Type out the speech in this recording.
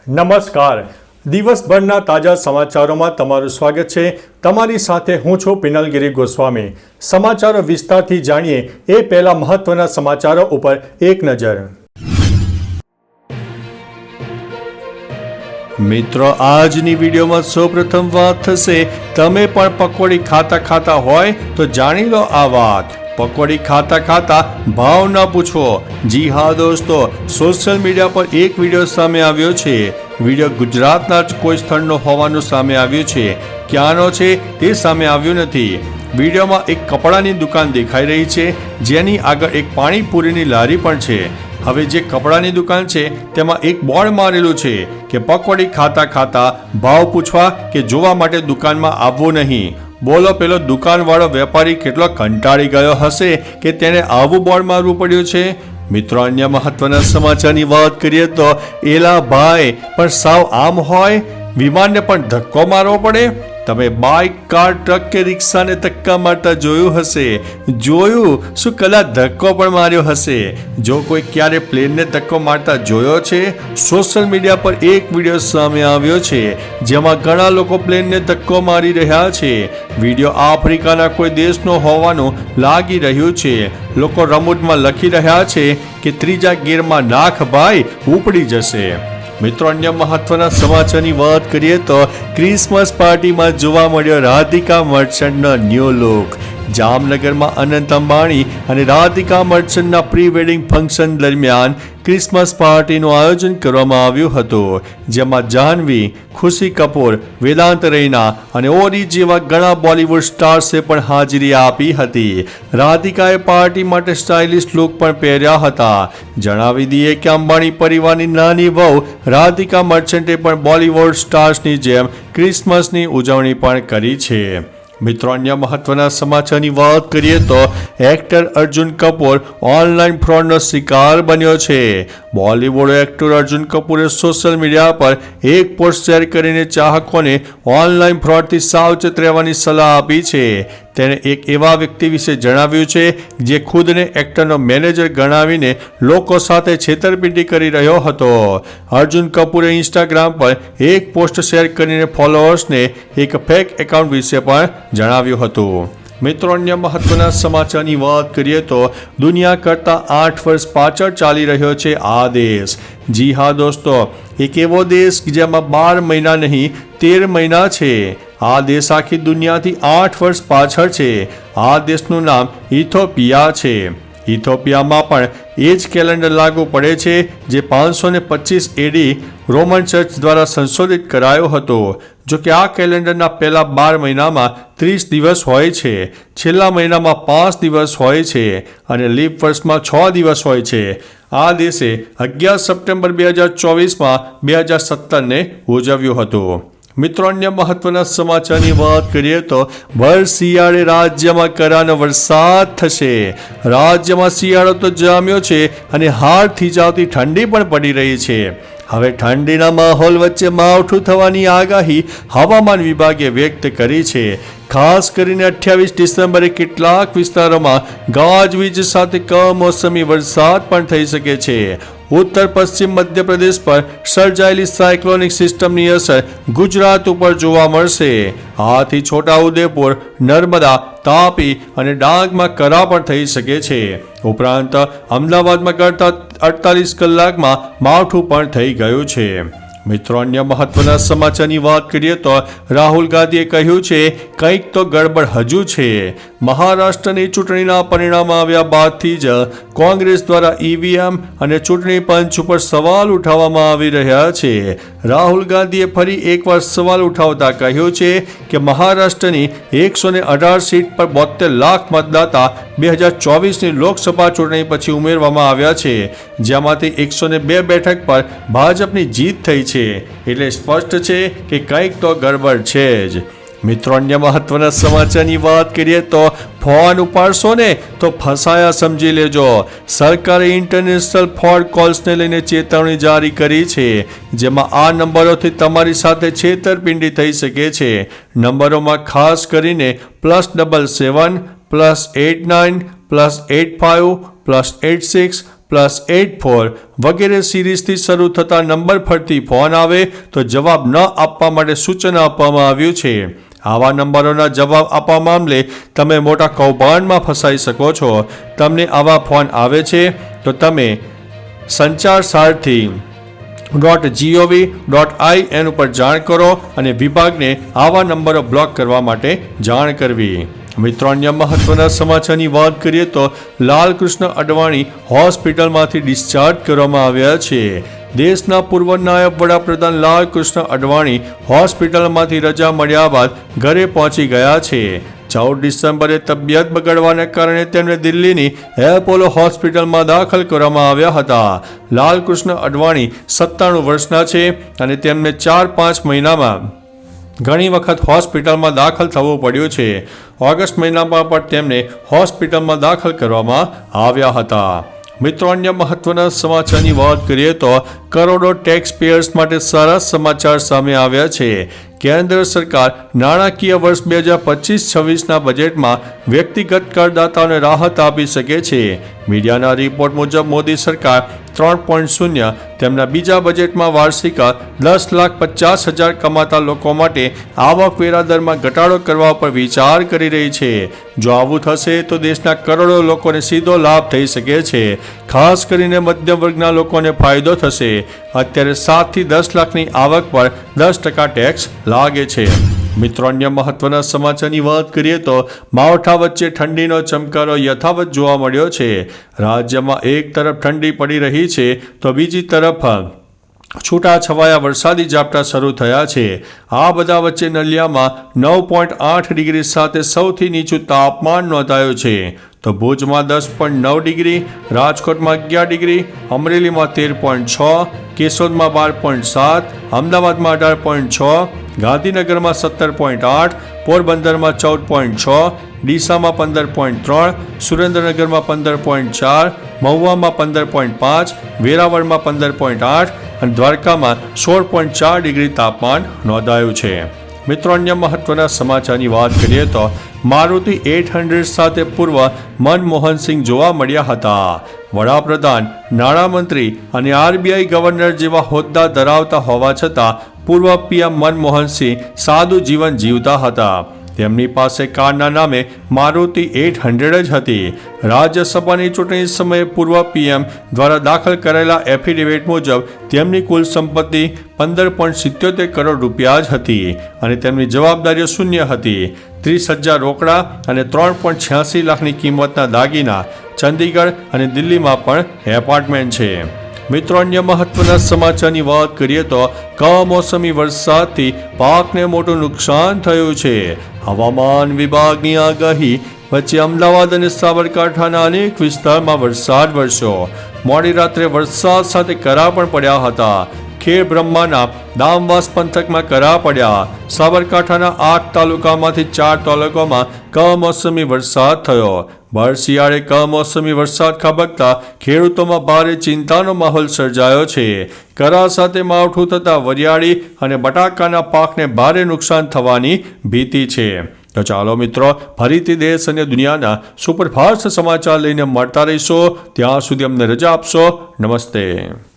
નમસ્કાર. દિવસભરના તાજા સમાચારોમાં તમારું સ્વાગત છે. તમારી સાથે હું છું પિનલગીરી ગોસ્વામી. સમાચારો વિસ્તારથી જાણીએ એ પહેલા મહત્વના સમાચારો ઉપર એક નજર. મિત્રો, આજની વિડીયોમાં સૌપ્રથમ વાત થશે, તમે પણ પકોડી ખાતા હોય તો જાણી લો આ વાત. પકોડી ખાતા ભાવ ન પૂછો. જી હા દોસ્તો, સોશિયલ મીડિયા પર એક વિડીયો સામે આવ્યો છે. વિડીયો ગુજરાતના જ કોઈ સ્થળનો હોવાનું સામે આવ્યું છે. ક્યાંનો છે તે સામે આવ્યું નથી. વિડીયોમાં એક કપડાની દુકાન દેખાઈ રહી છે, જેની આગળ એક પાણીપુરીની લારી પણ છે. હવે જે કપડાની દુકાન છે તેમાં એક બોર્ડ મારેલું છે કે પકોડી ખાતા ભાવ પૂછવા કે જોવા માટે દુકાનમાં આવવું નહીં. બોલો, પેલો દુકાનવાળો વેપારી કેટલો કંટાળી ગયો હશે કે તેને આવું બોર્ડ મારવું પડ્યું છે. મિત્રો, અન્ય મહત્વના સમાચારની વાત કરીએ તો એલા ભાઈ પણ સાવ આમ હોય, વિમાનને પણ ધક્કો મારવો પડે. તમે બાઇક, કાર, ટ્રક કે રિક્ષાને ધક્કા મારતા જોયું હશે. જોયું શું કલા ધક્કો પણ માર્યો હશે? જો કોઈ ક્યારે પ્લેનને ધક્કો મારતા જોયો છે? સોશિયલ મીડિયા પર એક વિડીયો સામે આવ્યો છે જેમાં ઘણા લોકો પ્લેનને ધક્કો મારી રહ્યા છે. વિડીયો આફ્રિકાના કોઈ દેશનો હોવાનું લાગી રહ્યું છે. લોકો રમૂજમાં લખી રહ્યા છે કે ત્રીજા ગિયરમાં નાખ ભાઈ, ઉપડી જશે. મિત્રો, અન્ય મહત્વના સમાચારની વાત કરીએ તો ક્રિસમસ પાર્ટીમાં જોવા મળ્યો રાધિકા મર્ચન્ટનો ન્યૂ લુક. જામનગરમાં અનંત અંબાણી અને રાધિકા મર્ચન્ટના પ્રી વેડિંગ ફંક્શન દરમિયાન ક્રિસમસ પાર્ટીનું આયોજન કરવામાં આવ્યું હતું, જેમાં જાહ્નવી, ખુશી કપૂર, વેદાંત રૈના અને ઓરી જેવા ઘણા બોલિવૂડ સ્ટાર્સે પણ હાજરી આપી હતી. રાધિકાએ પાર્ટી માટે સ્ટાઇલિશ લુક પણ પહેર્યા હતા. જણાવી દઈએ કે અંબાણી પરિવારની નાની વહુ રાધિકા મર્ચન્ટે પણ બોલિવૂડ સ્ટાર્સની જેમ ક્રિસમસની ઉજવણી પણ કરી છે. મિત્રો, અન્ય મહત્વના સમાચારની વાત કરીએ તો એક્ટર અર્જુન કપૂર ઓનલાઈન ફ્રોડનો શિકાર બન્યો છે. બોલિવૂડ એક્ટર અર્જુન કપૂરે સોશિયલ મીડિયા પર એક પોસ્ટ શેર કરીને ચાહકોને ઓનલાઈન ફ્રોડથી સાવચેત રહેવાની સલાહ આપી છે. તેણે એક એવા વ્યક્તિ વિશે જણાવ્યું છે જે ખુદને એક્ટરનો મેનેજર ગણાવીને લોકો સાથે છેતરપિંડી કરી રહ્યો હતો. અર્જુન કપૂરે ઇન્સ્ટાગ્રામ પર એક પોસ્ટ શેર કરીને ફોલોઅર્સને એક ફેક એકાઉન્ટ વિશે પણ જણાવ્યું હતું. મિત્રો, અન્ય મહત્વના સમાચારની વાત કરીએ તો દુનિયા કરતાં 8 વર્ષ પાછળ ચાલી રહ્યો છે આ દેશ. જી હા દોસ્તો, એક એવો દેશ જેમાં 12 મહિના નહીં 13 મહિના છે. આ દેશ આખી દુનિયાથી 8 વર્ષ પાછળ છે. આ દેશનું નામ ઇથોપિયા છે. ઇથોપિયામાં પણ એ જ કેલેન્ડર લાગુ પડે છે જે 525 એડી રોમન ચર્ચ દ્વારા સંશોધિત કરાયો હતો. જો કે આ કેલેન્ડરના પહેલા 12 મહિનામાં 30 દિવસ હોય છે, છેલ્લા મહિનામાં 5 દિવસ હોય છે અને લીપ વર્ષમાં 6 દિવસ હોય છે. આ દેશે 11 સપ્ટેમ્બર 2024માં 2017ને ઉજવ્યું હતું. મિત્રો, અન્ય મહત્વના સમાચારની વાત કરીએ તો ભર શિયાળે રાજ્યમાં કરાનો વરસાદ થશે. રાજ્યમાં શિયાળો તો જામ્યો છે અને હાડ થીજાવતી ઠંડી પણ પડી રહી છે. હવે ઠંડીના માહોલ વચ્ચે માવઠું થવાની આગાહી હવામાન વિભાગે વ્યક્ત કરી છે. ખાસ કરીને 28 ડિસેમ્બરે કેટલાક વિસ્તારોમાં ગાજવીજ સાથે કમોસમી વરસાદ પણ થઈ શકે છે. ઉત્તર પશ્ચિમ મધ્યપ્રદેશ પર સર્જાયેલી સાયક્લોનિક સિસ્ટમની અસર ગુજરાત ઉપર જોવા મળશે. આથી છોટાઉદેપુર, નર્મદા, તાપી અને ડાંગમાં કરા પણ થઈ શકે છે. ઉપરાંત અમદાવાદમાં કરતા 48 કલાકમાં માવઠું પણ થઈ ગયું છે. મિત્રો, અન્ય મહત્વના સમાચારની વાત કરીએ તો રાહુલ ગાંધીએ કહ્યું છે કંઈક તો ગડબડ હજુ છે. મહારાષ્ટ્રની ચૂંટણીના પરિણામ આવ્યા બાદથી જ કોંગ્રેસ દ્વારા ઈવીએમ અને ચૂંટણી પંચ ઉપર સવાલ ઉઠાવવામાં આવી રહ્યા છે. રાહુલ ગાંધીએ ફરી એકવાર સવાલ ઉઠાવતા કહ્યું છે કે મહારાષ્ટ્રની 118 સીટ પર 72 લાખ મતદાતા 2024ની લોકસભા ચૂંટણી પછી ઉમેરવામાં આવ્યા છે, જેમાંથી 102 બેઠક પર ભાજપની જીત થઈ છે. એટલે સ્પષ્ટ છે કે કંઈક તો ગડબડ છે જ. મિત્રો, અન્ય મહત્વના સમાચારની વાત કરીએ તો ફોન ઉપાડશો ને તો ફસાયા સમજી લેજો. સરકારે ઇન્ટરનેશનલ ફ્રોડ કોલ્સને લઈને ચેતવણી જારી કરી છે, જેમાં આ નંબરોથી તમારી સાથે છેતરપિંડી થઈ શકે છે. નંબરોમાં ખાસ કરીને +77 +89 +85 +86 +84 વગેરે સિરીઝથી શરૂ થતા નંબર ફરતી ફોન આવે તો જવાબ ન આપવા માટે સૂચન આપવામાં આવ્યું છે. આવા નંબરોના જવાબ આપવા મામલે તમે મોટા કૌભાંડમાં ફસાઈ શકો છો. તમને આવા ફોન આવે છે તો તમે સંચાર સારથી .gov.in ઉપર જાણ કરો અને વિભાગને આવા નંબરો બ્લોક કરવા માટે જાણ કરવી. મિત્રો, અન્ય મહત્વના સમાચારની વાત કરીએ તો લાલકૃષ્ણ અડવાણી હોસ્પિટલમાંથી ડિસ્ચાર્જ કરવામાં આવ્યા છે. દેશના પૂર્વ નાયબ વડાપ્રધાન લાલકૃષ્ણ અડવાણી હોસ્પિટલમાંથી રજા મળ્યા બાદ ઘરે પહોંચી ગયા છે. 14 ડિસેમ્બરે તબિયત બગડવાને કારણે તેમને દિલ્હીની એપોલો હોસ્પિટલમાં દાખલ કરવામાં આવ્યા હતા. લાલકૃષ્ણ અડવાણી 97 વર્ષના છે અને તેમને 4-5 મહિનામાં ઘણી વખત હોસ્પિટલમાં દાખલ થવું પડ્યું છે. ઓગસ્ટ મહિનામાં પણ તેમને હોસ્પિટલમાં દાખલ કરવામાં આવ્યા હતા. મિત્રો, અન્ય મહત્વના સમાચારની વાત કરીએ તો કરોડો ટેક્સ પેયર્સ માટે સારા સમાચાર સામે આવ્યા છે. કેન્દ્ર સરકાર નાણાકીય વર્ષ 2025-26ના બજેટમાં વ્યક્તિગત કરદાતાઓને રાહત આપી શકે છે. મીડિયાના રિપોર્ટ મુજબ મોદી સરકાર 3.0 તેમના બીજા બજેટમાં વાર્ષિક 10,50,000 કમાતા લોકો માટે આવકવેરા દરમાં ઘટાડો કરવા પર વિચાર કરી રહી છે. જો આવું થશે તો દેશના કરોડો લોકોને સીધો લાભ થઈ શકે છે. ખાસ કરીને મધ્યમ વર્ગના લોકોને ફાયદો થશે. અત્યારે 7 થી 10 લાખની આવક પર 10% ટેક્સ લાગે છે. મિત્રો, અન્ય મહત્વના સમાચારની વાત કરીએ તો માવઠા વચ્ચે ઠંડીનો ચમકારો યથાવત જોવા મળ્યો છે. રાજ્યમાં એક તરફ ઠંડી પડી રહી છે તો બીજી તરફ છૂટાછવાયા વરસાદી ઝાપટા શરૂ થયા છે. આ બધા વચ્ચે નલિયામાં 9.8 ડિગ્રી સાથે સૌથી નીચું તાપમાન નોંધાયું છે. તો ભુજમાં 10.9 ડિગ્રી, રાજકોટમાં 11 ડિગ્રી, અમરેલીમાં 13.6, કેશોદમાં 12.7, અમદાવાદમાં 18.6, ગાંધીનગરમાં 17.8, પોરબંદરમાં 14.6, ડીસામાં 15.3, સુરેન્દ્રનગરમાં 15.4, મહુવામાં 15.5, વેરાવળમાં 15.8 અને દ્વારકામાં 16.4 ડિગ્રી તાપમાન નોંધાયું છે. મિત્રો, અન્ય મહત્વના સમાચારની વાત કરીએ તો મારુતિ 800 સાથે પૂર્વ મનમોહનસિંહ જોવા મળ્યા હતા. વડાપ્રધાન, નાણામંત્રી અને RBI ગવર્નર જેવા હોદ્દા ધરાવતા હોવા છતાં પૂર્વ PM મનમોહનસિંહ સાદું જીવન જીવતા હતા. તેમની પાસે કારના નામે મારુતિ 800 જ હતી. રાજ્યસભાની ચૂંટણી સમયે પૂર્વ PM દ્વારા દાખલ કરેલા એફિડેવિટ મુજબ તેમની કુલ સંપત્તિ 15.77 કરોડ રૂપિયા જ હતી અને તેમની જવાબદારીઓ શૂન્ય હતી. 30,000 રોકડા અને 3.86 લાખની કિંમતના દાગીના. ચંદીગઢ અને દિલ્હીમાં પણ એપાર્ટમેન્ટ છે. મિત્રો, અન્ય મહત્વના સમાચારની વાત કરીએ તો કમોસમી વરસાદથી પાકને મોટું નુકસાન થયું છે. હવામાન વિભાગની આગાહી વચ્ચે અમદાવાદ અને સાબરકાંઠાના અનેક વિસ્તારમાં વરસાદ વરસ્યો. મોડી રાત્રે વરસાદ સાથે કરા પણ પડ્યા હતા. ખેડ બ્રહ્માના દામવાસ પંથકમાં કરા પડ્યા. સાબરકાંઠાના 8 તાલુકામાંથી 4 તાલુકામાં કમોસમી વરસાદ થયો. ભર શિયાળે કમોસમી વરસાદ ખાબકતા ખેડૂતોમાં ભારે ચિંતાનો માહોલ સર્જાયો છે. કરા સાથે માવઠું થતા વરિયાળી અને બટાકાના પાકને ભારે નુકસાન થવાની ભીતિ છે. તો ચાલો મિત્રો, ફરીથી દેશ અને દુનિયાના સુપરફાસ્ટ સમાચાર લઈને મળતા રહીશો. ત્યાં સુધી અમને રજા આપશો. નમસ્તે.